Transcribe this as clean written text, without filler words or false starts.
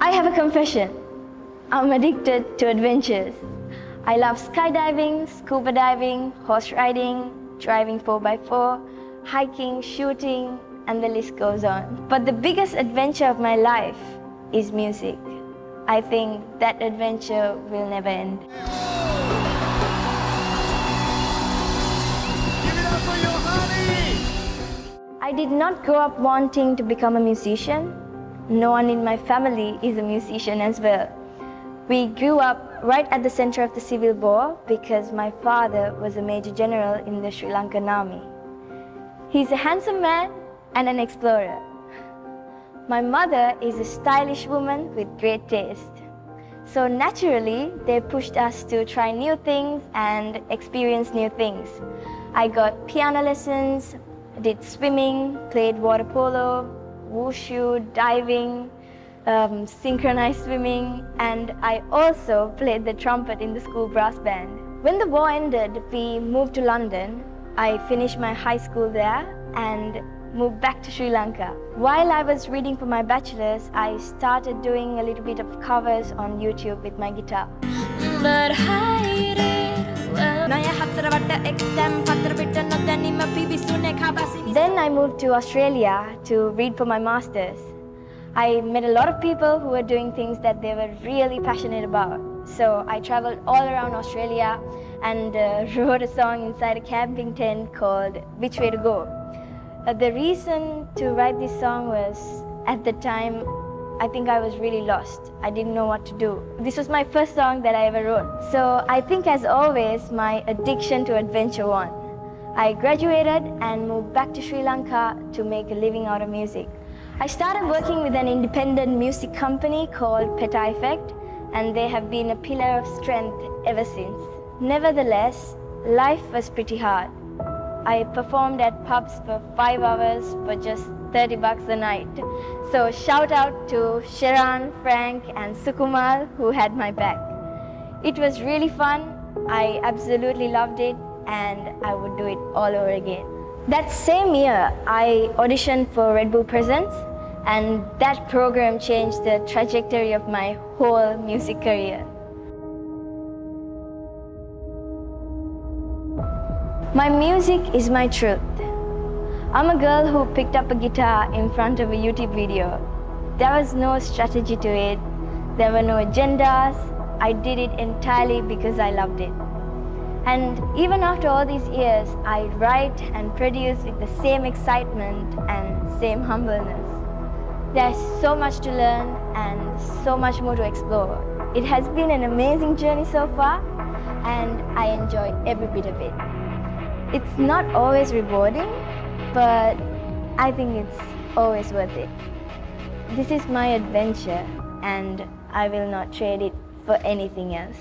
I have a confession. I'm addicted to adventures. I love skydiving, scuba diving, horse riding, driving 4x4, hiking, shooting, and the list goes on. But the biggest adventure of my life is music. I think that adventure will never end. Give it up for Yohani! I did not grow up wanting to become a musician. No one in my family is a musician as well. We grew up right at the center of the civil war because my father was a major general in the Sri Lankan army. He's a handsome man and an explorer. My mother is a stylish woman with great taste. So naturally, they pushed us to try new things and experience new things. I got piano lessons, did swimming, played water polo, wushu, diving, synchronized swimming, and I also played the trumpet in the school brass band. When the war ended, we moved to London. I finished my high school there and moved back to Sri Lanka. While I was reading for my bachelor's, I started doing a little bit of covers on YouTube with my guitar. Then I moved to Australia to read for my master's. I met a lot of people who were doing things that they were really passionate about. So I traveled all around Australia and wrote a song inside a camping tent called Which Way to Go. The reason to write this song was, at the time, I think I was really lost. I didn't know what to do. This was my first song that I ever wrote. So I think, as always, my addiction to adventure won. I graduated and moved back to Sri Lanka to make a living out of music. I started working with an independent music company called Peta Effect, and they have been a pillar of strength ever since. Nevertheless, life was pretty hard. I performed at pubs for 5 hours for just $30 a night. So shout out to Sharon, Frank, and Sukumal who had my back. It was really fun. I absolutely loved it, and I would do it all over again. That same year, I auditioned for Red Bull Presents, and that program changed the trajectory of my whole music career. My music is my truth. I'm a girl who picked up a guitar in front of a YouTube video. There was no strategy to it. There were no agendas. I did it entirely because I loved it. And even after all these years, I write and produce with the same excitement and same humbleness. There's so much to learn and so much more to explore. It has been an amazing journey so far, and I enjoy every bit of it. It's not always rewarding, but I think it's always worth it. This is my adventure, and I will not trade it for anything else.